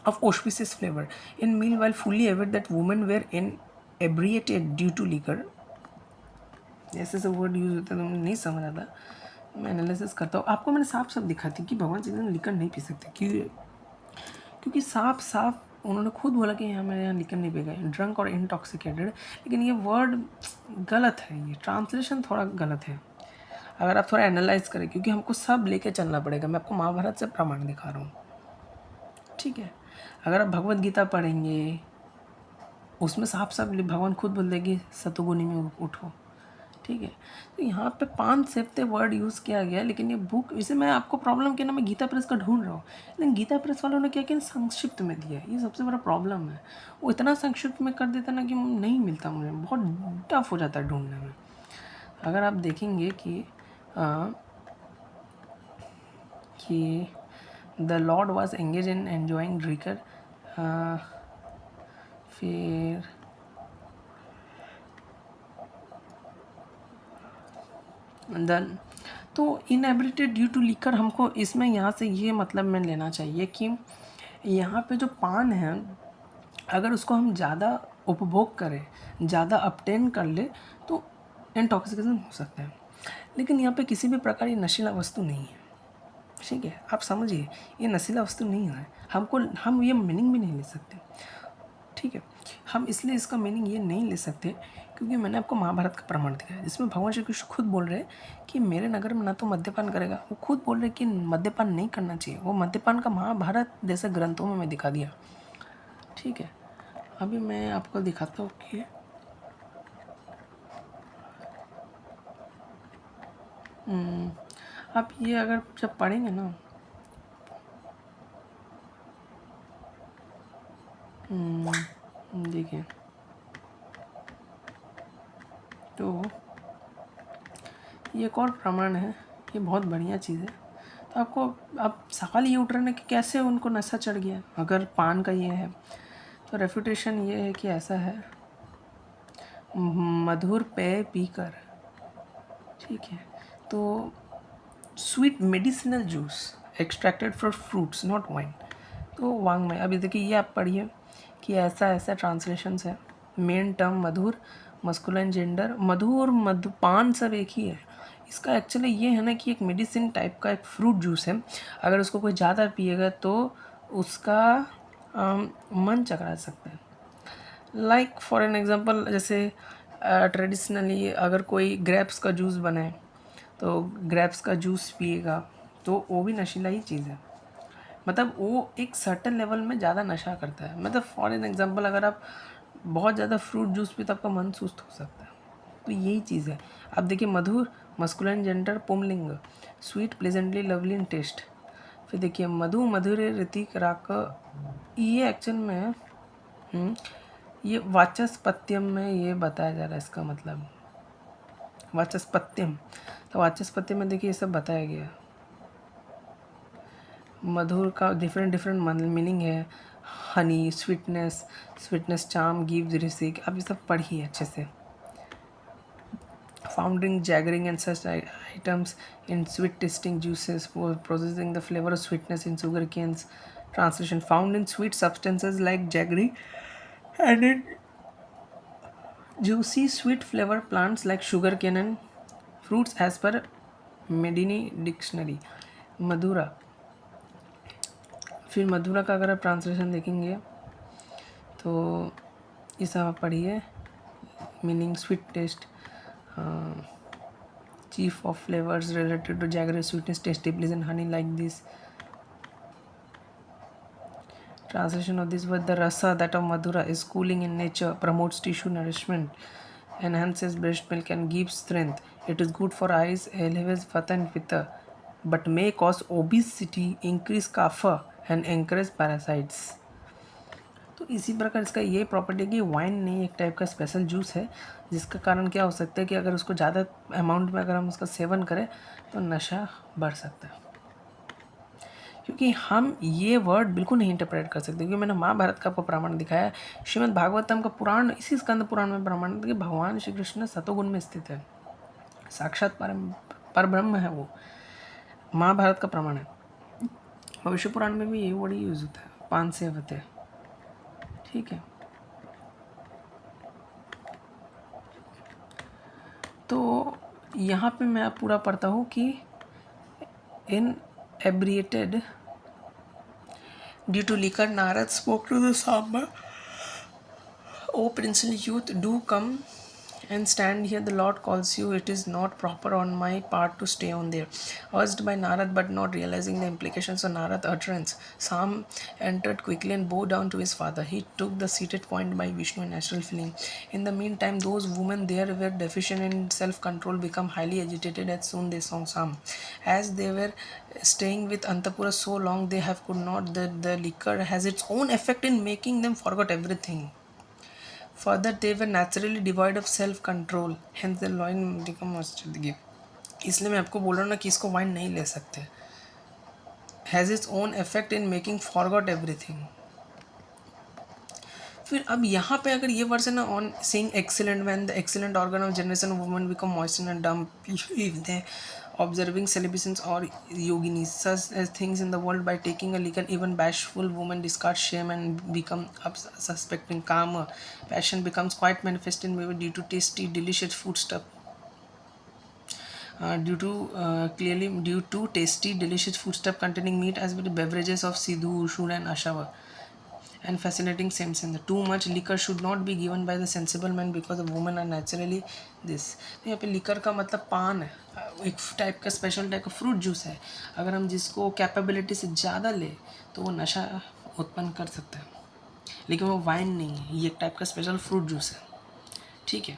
of auspicious flavour. In mean while fully aware that women were inebriated due to liquor, ऐसे ऐसे वर्ड यूज होते हैं तो मुझे नहीं समझ आता, मैं एनालिसिस करता हूँ। आपको मैंने साफ साफ दिखा थी कि भगवान श्री कृष्ण लिकर नहीं पी सकते, क्योंकि साफ साफ उन्होंने खुद बोला कि हमें यहाँ लिखन नहीं पेगा ड्रंक और इंटॉक्सिकेटेड, लेकिन ये वर्ड गलत है, ये ट्रांसलेशन थोड़ा गलत है अगर आप थोड़ा एनालाइज करें, क्योंकि हमको सब लेके चलना पड़ेगा। मैं आपको महाभारत से प्रमाण दिखा रहा हूँ, ठीक है। अगर आप भगवत गीता पढ़ेंगे उसमें साफ साफ भगवान खुद बोल देंगे सतोगुनी में उठो, ठीक है। तो यहाँ पे पान सेवते वर्ड यूज़ किया गया, लेकिन ये बुक, इसे मैं आपको प्रॉब्लम क्या ना, मैं गीता प्रेस का ढूंढ रहा हूँ, लेकिन गीता प्रेस वालों ने क्या किया, संक्षिप्त में दिया है। ये सबसे बड़ा प्रॉब्लम है, वो इतना संक्षिप्त में कर देता ना कि नहीं मिलता, मुझे बहुत टफ हो जाता है ढूंढने में। अगर आप देखेंगे कि the lord was engage in enjoying drinker, फिर देन तो इनएबिलिटेड ड्यू टू लीकर, हमको इसमें यहाँ से ये मतलब में लेना चाहिए कि यहाँ पे जो पान है अगर उसको हम ज़्यादा उपभोग करें, ज़्यादा अपटेन कर ले तो इंटॉक्सिकेशन हो सकता है, लेकिन यहाँ पे किसी भी प्रकार की नशीला वस्तु नहीं है, ठीक है। आप समझिए ये नशीला वस्तु नहीं है, हम ये मीनिंग भी नहीं ले सकते, ठीक है। हम इसलिए इसका मीनिंग ये नहीं ले सकते क्योंकि मैंने आपको महाभारत का प्रमाण दिखाया जिसमें भगवान श्री कृष्ण खुद बोल रहे हैं कि मेरे नगर में ना तो मद्यपान करेगा, वो खुद बोल रहे हैं कि मद्यपान नहीं करना चाहिए। वो मद्यपान का महाभारत जैसे ग्रंथों में मैं दिखा दिया, ठीक है। अभी मैं आपको दिखाता हूँ कि आप ये अगर जब पढ़ेंगे ना, देखिए तो ये एक और प्रमाण है, ये बहुत बढ़िया चीज़ है। तो आपको अब सवाल ये उठ रहा है कि कैसे उनको नशा चढ़ गया अगर पान का ये है। तो रेफुटेशन ये है कि ऐसा है, मधुर पेय पीकर, ठीक है, तो sweet medicinal juice extracted from fruits not wine, तो वांग्मय। अभी देखिए ये आप पढ़िए कि ऐसा ऐसा ट्रांसलेशंस है। मेन टर्म मधुर, मस्कुलाइन जेंडर, मधु और मधुपान सब एक ही है। इसका एक्चुअली ये है ना कि एक मेडिसिन टाइप का एक फ्रूट जूस है, अगर उसको कोई ज़्यादा पिएगा तो उसका मन चकरा सकता है। लाइक फॉर एन एग्जांपल, जैसे ट्रेडिशनली अगर कोई ग्रेप्स का जूस बनाए तो ग्रेप्स का जूस पिएगा तो वो भी नशीला ही चीज़ है, मतलब वो एक सर्टेन लेवल में ज़्यादा नशा करता है। मतलब फॉर एन एग्जांपल अगर आप बहुत ज़्यादा फ्रूट जूस पिए तो आपका मन सुस्त हो सकता है, तो यही चीज़ है। अब देखिए मधुर, मस्कुलाइन जेंडर पुंलिंग, sweet pleasantly lovely in taste. फिर देखिए मधु मधुर ऋतिक राक, ये एक्चुअल में ये वाचस्पत्यम में ये बताया जा रहा है, इसका मतलब वाचस्पत्यम। तो वाचस्पत्यम में देखिए ये सब बताया गया है। मधुर का डिफरेंट डिफरेंट मीनिंग है, honey, sweetness, sweetness charm gives रिसिक, अब ये सब पढ़िए अच्छे से। Founding jaggering and such items in sweet tasting juices for processing the flavour of sweetness in sugar canes. Translation, found in sweet substances like jaggery and in juicy sweet flavor plants like sugar cane and fruits as per Medini dictionary। मधुरा, फिर मधुरा का अगर आप ट्रांसलेशन देखेंगे तो ये सब पढ़िए, meaning sweet taste, chief of flavours related to jaggery sweetness tasty pleasant honey like this. Translation of this word, the rasa that of Madhura is cooling in nature, promotes tissue nourishment, enhances breast milk and gives strength. It is good for eyes, elevates vata and pitta, but may cause obesity, increase kapha and encourage parasites। तो इसी प्रकार इसका ये प्रॉपर्टी है कि वाइन नहीं, एक टाइप का स्पेशल जूस है, जिसका कारण क्या हो सकता है कि अगर उसको ज़्यादा अमाउंट में अगर हम उसका सेवन करें तो नशा बढ़ सकता है। क्योंकि हम ये वर्ड बिल्कुल नहीं इंटरप्रेट कर सकते, क्योंकि मैंने महाभारत का आपको प्रमाण दिखाया है, श्रीमद् भागवतम का पुराण, इसी स्कंद पुराण में प्रमाण है कि भगवान श्री कृष्ण सतोगुण में स्थित है, साक्षात पर ब्रह्म है वो, महाभारत का प्रमाण है। भविष्य पुराण में भी ये वर्ड ही यूज होता है, पान से होते, ठीक है। तो यहाँ पे मैं पूरा पढ़ता हूँ कि inebriated due to liquor Narad spoke to the Samba, O princely youth, do come and stand here. The Lord calls you. It is not proper on my part to stay on there. Urged by Narad, but not realizing the implications of Narad's utterance, Sam entered quickly and bowed down to his father. He took the seated point by Vishnu in natural feeling. In the meantime, those women there were deficient in self-control, become highly agitated as soon they saw Sam. As they were staying with Antapura so long, they have could not. The liquor has its own effect in making them forget everything. Further, they were naturally devoid of self-control, hence the wine become must give. इसलिए मैं आपको बोल रहा हूँ ना कि इसको वाइन नहीं ले सकते। Has its own effect in making forget everything। फिर अब यहाँ पे अगर ये वर्स है ना, on seeing excellent when the excellent organ of generation woman become moist and damp, if they observing celibacies or yoginis, such as things in the world, by taking a liquor, even bashful women discard shame and become suspecting karma. Passion becomes quite manifest in women due to tasty, delicious foodstuff. Due to tasty, delicious foodstuff containing meat, as with beverages of Sidhu, Ushur, and Ashava. And fascinating same sense. Too much liquor should not be given by the sensible man because the women are naturally this। तो यहाँ पे लिकर का मतलब पान है, एक टाइप का स्पेशल टाइप का फ्रूट जूस है, अगर हम जिसको कैपेबिलिटी से ज़्यादा ले तो वो नशा उत्पन्न कर सकता है, लेकिन वो वाइन नहीं है, ये एक टाइप का स्पेशल फ्रूट जूस है, ठीक है।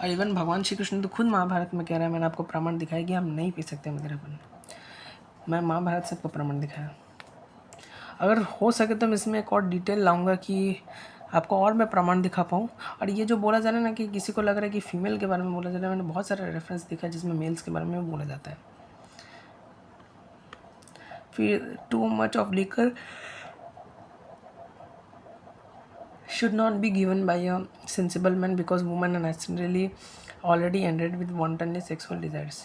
और इवन भगवान श्री कृष्ण तो खुद महाभारत में कह रहे हैं, मैंने आपको प्रमाण दिखाया कि हम नहीं पी सकते मदिरापन। मैं महाभारत से आपको प्रमाण दिखाया। अगर हो सके तो मैं इसमें एक और डिटेल लाऊंगा कि आपको और मैं प्रमाण दिखा पाऊँ। और ये जो बोला जा रहा है ना कि किसी को लग रहा है कि फीमेल के बारे में बोला जा रहा है, मैंने बहुत सारे रेफरेंस देखा जिसमें मेल्स के बारे में भी बोला जाता है। फिर too much of liquor should not be given by a sensible man because women are naturally already ended with wantonly sexual desires।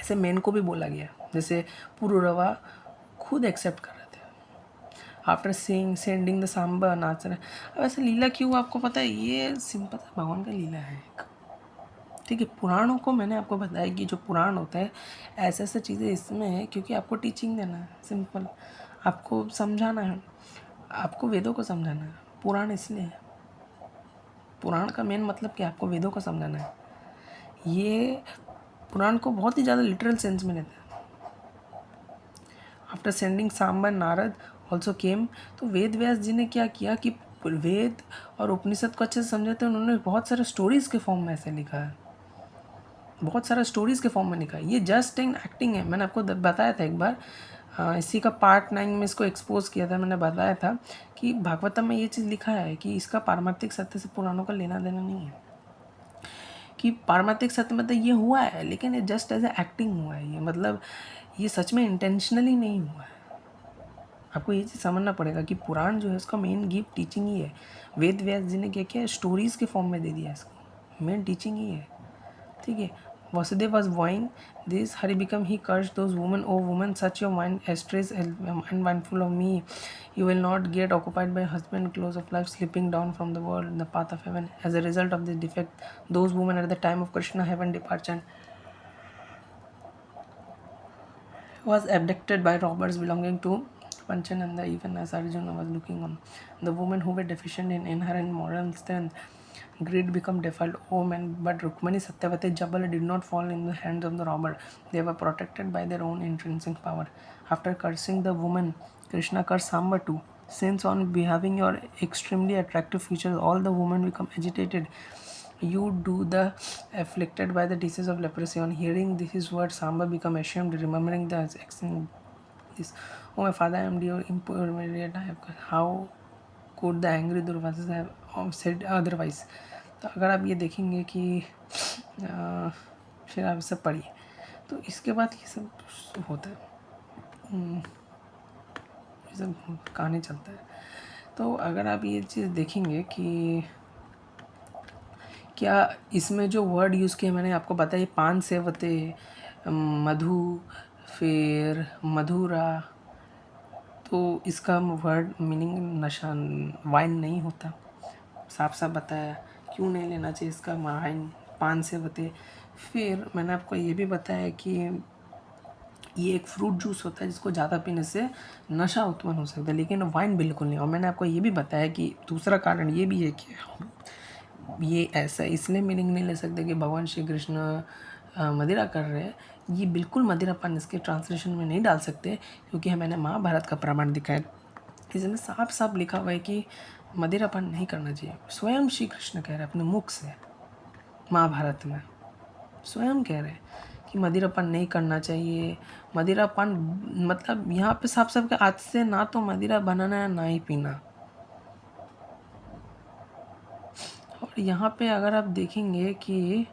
ऐसे मेन को भी बोला गया, जैसे पुरुरवा खुद एक्सेप्ट कर रहे थे आफ्टर सेंडिंग द सांबा नाच रहे। अब ऐसे लीला क्यों आपको पता है, ये सिंपल भगवान का लीला है एक। ठीक है, पुराणों को मैंने आपको बताया कि जो पुराण होता है ऐसे ऐसे चीज़ें इसमें है क्योंकि आपको टीचिंग देना है, सिंपल आपको समझाना है, आपको वेदों को समझाना है। पुराण इसलिए है, पुराण का मेन मतलब कि आपको वेदों को समझाना है। ये पुराण को बहुत ही ज़्यादा लिटरल सेंस में लेते हैं। After sending Samba Narad also came, तो वेद व्यास जी ने क्या किया कि वेद और उपनिषद को अच्छे से समझे थे। उन्होंने बहुत सारे स्टोरीज़ के फॉर्म में ऐसे लिखा है, बहुत सारा स्टोरीज़ के फॉर्म में लिखा है। ये जस्ट इन एक्टिंग है। मैंने आपको बताया था एक बार, इसी का पार्ट 9 में इसको एक्सपोज किया था। मैंने बताया था कि भागवतम में ये चीज़ लिखा है कि इसका पारमार्थिक सत्य से पुराणों का लेना देना नहीं है, कि पारमार्थिक सत्य मतलब ये हुआ है लेकिन ये जस्ट एज ए एक्टिंग हुआ है। ये मतलब ये सच में इंटेंशनली नहीं हुआ है। आपको ये चीज़ समझना पड़ेगा कि पुराण जो है उसका मेन गिफ्ट टीचिंग ही है। वेद व्यास जी ने क्या किया, स्टोरीज़ के फॉर्म में दे दिया इसको, मेन टीचिंग ही है। ठीक है, Vasudev was vowing this, Hari become he cursed those women, O woman, such your mind astrays and mindful of me. You will not get occupied by husband, close of life, slipping down from the world, the path of heaven. As a result of this defect, those women at the time of Krishna heaven departure was abducted by robbers belonging to Panchananda, even as Arjuna was looking on. The women who were deficient in inherent moral strength, greed become defiled. Oh man, but Rukmani, Satyavati, Jabal did not fall in the hands of the robber. They were protected by their own intrinsic power. After cursing the woman, Krishna cursed Samba too. Since on behaving your extremely attractive features, all the women become agitated. You do the afflicted by the disease of leprosy. On hearing these words, Samba become ashamed, remembering the accent. This, oh my father, I am dear, impure, how could the angry Durvasa have said otherwise? तो अगर आप ये देखेंगे कि फिर आप सब पढ़िए तो इसके बाद ये सब होता है, ये सब कहानी चलता है। तो अगर आप ये चीज़ देखेंगे कि क्या इसमें जो वर्ड यूज़ किए मैंने आपको बताया, पान सेवते, मधु, फिर मधुरा, तो इसका वर्ड मीनिंग नशा वाइन नहीं होता, साफ साफ बताया क्यों नहीं लेना चाहिए इसका वाइन, पान सेवते। फिर मैंने आपको ये भी बताया कि ये एक फ्रूट जूस होता है जिसको ज़्यादा पीने से नशा उत्पन्न हो सकता है, लेकिन वाइन बिल्कुल नहीं। और मैंने आपको ये भी बताया कि दूसरा कारण ये भी है कि ये ऐसा इसलिए मीनिंग नहीं ले सकते कि भगवान श्री कृष्ण मदिरा कर रहे हैं। ये बिल्कुल मदिरापान इसके ट्रांसलेशन में नहीं डाल सकते क्योंकि मैंने महाभारत का प्रमाण दिखाया, इसमें साफ साफ लिखा हुआ है कि मदिरापान नहीं करना चाहिए। स्वयं श्री कृष्ण कह रहे हैं अपने मुख से, महाभारत में स्वयं कह रहे हैं कि मदिरापान नहीं करना चाहिए। मदिरापान मतलब यहाँ पे साफ साफ के आज से ना तो मदिरा बनाना है ना ही पीना। और यहाँ पे अगर आप देखेंगे कि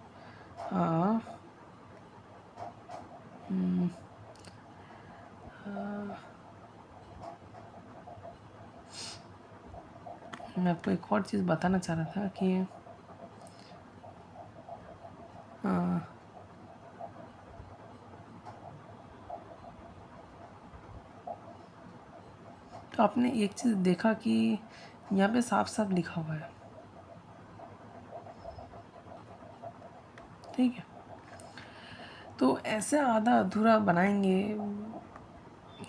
मैं आपको एक और चीज़ बताना चाह रहा था कि तो आपने एक चीज़ देखा कि यहाँ पे साफ साफ लिखा हुआ है, ठीक है। तो ऐसे आधा अधूरा बनाएंगे,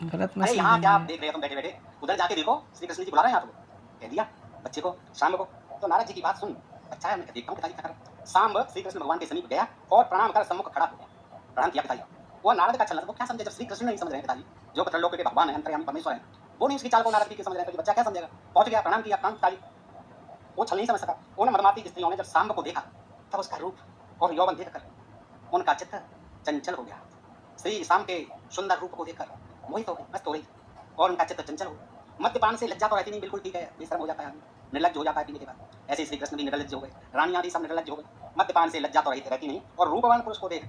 गलत अरे मैसेज यहाँ क्या आप देंगे। देख रहे हो तुम बैठे बैठे, उधर जाके देखो श्री कृष्ण जी बुला रहे हैं आपको। कह दिया बच्चे को शाम को, तो नारद जी की बात सुन, अच्छा है मैं देखता हूँ पिताजी क्या कर रहे हैं। शाम श्री कृष्ण भगवान के समीप गया और प्रणाम कर सम्मुख खड़ा हो गया, प्रणाम किया पिताजी। वो नारद का चलना था, वो क्या समझे जब श्री कृष्ण नहीं समझ रहे हैं पिताजी, जो पत्रलोक के भगवान है, अंतर्यामी परमेश्वर है, वो नहीं उसकी चाल को नारद जी के समझ रहे हैं, तो बच्चा क्या समझेगा। पहुंच गया, प्रणाम किया, प्रणाम पिताजी। वो छल नहीं समझ सका। उन मदमाती स्त्रियों ने जब शाम को देखा तब उसका रूप और यौवन देखकर उनका चित्त चंचल हो गया। श्री शाम के सुंदर रूप को देखकर मोहित हो गई, मस्त हो गई और उनका चित्त चंचल हो। मद्यपान से लज्जा तो रहती नहीं, बिल्कुल ठीक है, बेशर्म हो जाता है आदमी, निर्लज्ज हो जाता है पीने के बाद। ऐसे श्री कृष्ण भी निर्लज्ज हो गए, रानियां भी सब निर्लज्ज हो गई। मद्यपान से लज्जा तो रहती नहीं और रूपवान पुरुष को देख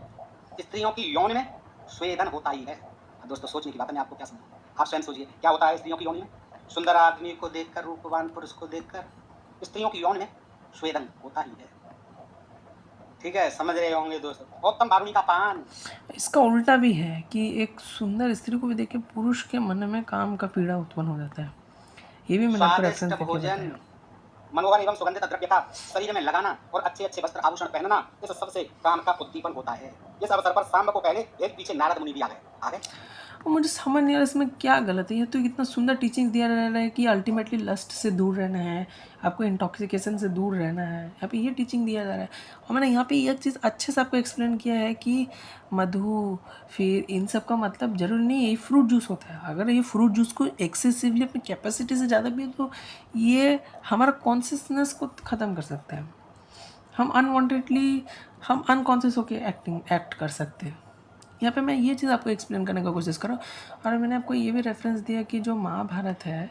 स्त्रियों की यौन में स्वेदन होता ही है। अब दोस्तों सोचने की बात है, मैं आपको क्या समझाऊं, आप स्वयं सोचिए क्या होता है स्त्रियों की यौन में। सुंदर आदमी को देखकर, रूपवान पुरुष को देखकर स्त्रियों की यौन में स्वेदन होता ही है। ठीक है, समझ रहे होंगे दोस्तों। उत्तम बारूणी का पान, इसका उल्टा भी है कि एक सुंदर स्त्री को भी देख के पुरुष के मन में काम का पीड़ा उत्पन्न हो जाता है। ये भी मैंने आपको स्वादिष्ट रेफरेंस करके भोजन, बताया। मनोहर एवं सुगंधित द्रव्य का शरीर में लगाना और अच्छे अच्छे वस्त्र आभूषण पहनना, इस सबसे काम का उद्दीपन होता है। इस अवसर पर शाम को पहले एक पीछे नारद मुनि भी आ गए। और मुझे समझ नहीं आ रहा इसमें क्या गलत है। ये तो इतना सुंदर टीचिंग दिया जा रहा है कि अल्टीमेटली लस्ट से दूर रहना है, आपको इंटॉक्सिकेशन से दूर रहना है, यहाँ पे ये टीचिंग दिया जा रहा है। और मैंने यहाँ पे ये चीज़ अच्छे से आपको एक्सप्लेन किया है कि मधु फिर इन सब का मतलब ज़रूरी नहीं है ये फ्रूट जूस होता है। अगर ये फ्रूट जूस को एक्सेसिवली अपनी कैपेसिटी से ज़्यादा पिए तो ये हमारा कॉन्शियसनेस को ख़त्म कर सकता है। हम अनवांटेडली हम अनकॉन्शियस होकर एक्ट कर सकते हैं। यहाँ पे मैं ये चीज़ आपको एक्सप्लेन करने का कोशिश करूँ। और मैंने आपको ये भी रेफरेंस दिया कि जो महाभारत है,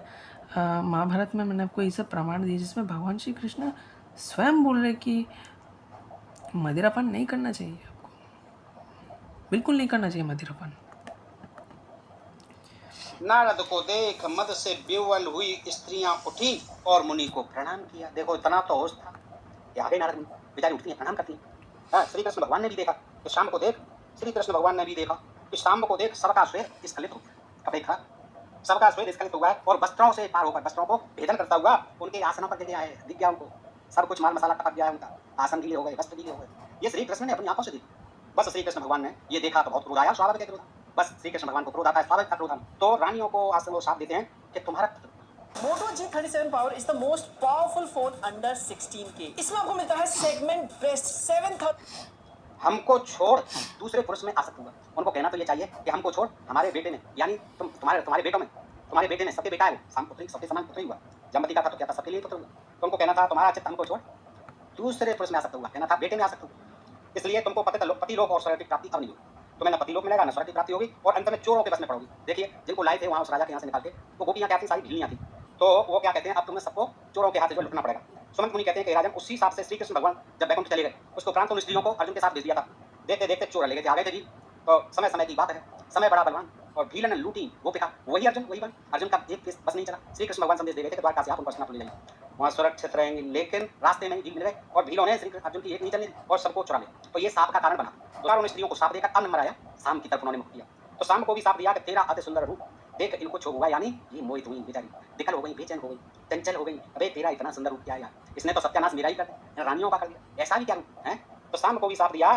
महाभारत में मैंने आपको ये सब प्रमाण दिए जिसमें भगवान श्री कृष्ण स्वयं बोल रहे कि मदिरापान नहीं करना चाहिए, आपको बिल्कुल नहीं करना चाहिए मदिरापान। नारद को देख मद से बेवल हुई स्त्रियां उठी और मुनि को प्रणाम किया। देखो इतना तो होश था, ये आ गई नारद मुनि, बेचारी उठती हैं प्रणाम करती हैं। हाँ, श्री कृष्ण भगवान ने भी देखा कि शाम को देख, श्री कृष्ण भगवान ने भी देखा कि शाम को देख सबका श्वेत स्खलित हो गया। कब देखा सबका श्वेत स्खलित हुआ है और वस्त्रों से पार होकर वस्त्रों को भेदन करता हुआ उनके आसनों पर गिर गया है। दिख गया उनको सब कुछ, माल मसाला टपक गया है उनका, आसन गीले हो गए, वस्त्र गीले हो गए। ये श्री कृष्ण ने अपनी आंखों से देखा। बस श्री कृष्ण भगवान ने ये देखा तो बहुत क्रोध आया, स्वाभाविक है क्रोध। बस श्री कृष्ण भगवान को क्रोध आता है, स्वाभाविक था क्रोध। तो रानियों को आसन वो साथ देते हैं कि तुम्हारा Moto G37 Power is the most powerful phone under 16K. इसमें आपको मिलता है सेगमेंट बेस्ट 7000। हमको छोड़ दूसरे पुरुष में आसक्त हुआ। उनको कहना तो ये चाहिए कि हमको छोड़ हमारे बेटे ने, यानी तुम्हारे बेटों में, तुम्हारे बेटे ने, सबके बेटा है वो, शाम पुत्री सबके समान पुत्र हुआ। जमती का था तो क्या था, सबके लिए पुत्र हुआ। तुमको कहना था तुम्हारा चित्त हमको छोड़ दूसरे पुरुष में आसक्त हुआ, कहना था बेटे में आसक्त हुआ। इसलिए तुमको पति लोक और स्वर्ग की प्राप्ति अब नहीं होगी। तुम्हें न पति लोक मिलेगा न स्वर्ग की प्राप्ति होगी और अंत में चोरों के बस में पड़ोगी। देखिए जिनको लाए थे वहाँ उस राजा के यहाँ से निकाल के, वो गोपियाँ क्या थी, सारी ढीलियाँ थी। तो वो क्या कहते हैं, अब तुम्हें सबको चोरों के हाथ से लुटना पड़ेगा। सुमंत मुनि कहते हैं कि राजन उसी हिसाब से श्री कृष्ण भगवान जब बैकुंठ चले गए, उसको उपरांत उन स्त्रियों को अर्जुन के साथ भेज दिया था। देखते देखते चोर ले गए थे, आ गए थे जी। तो समय समय की बात है, समय बड़ा बलवान और भीलन ने लूटी गोपिका, वही अर्जुन वही बन। अर्जुन का एक बस नहीं चला। श्री कृष्ण भगवान संदेश दे गए थे कि द्वारका से आप उनको अर्चना ले जाएंगे, वहाँ सुरक्षित रहेंगे। लेकिन रास्ते में भील मिल गए और भीलों ने श्री अर्जुन की एक नहीं चलने दी और सबको चुरा लिया। तो ये साप का कारण बना। तो उन स्त्रियों को साप देकर अब नंबर आया, शाम की तरफ उन्होंने मुक्त किया। तो शाम को भी साप दिया कि तेरा अति सुंदर रूप देख इनको क्षोभ हुआ, यानी ये मोहित हुई बेचारी, विकल हो गई, बेचैन हो गई, चंचल हो गई। अबे तेरा इतना सुंदर रूप क्या है यार, इसने तो सत्यानाश मेरा ही कर दिया, रानियों का कर दिया, ऐसा भी क्या रूप है। तो शाम को भी साप दिया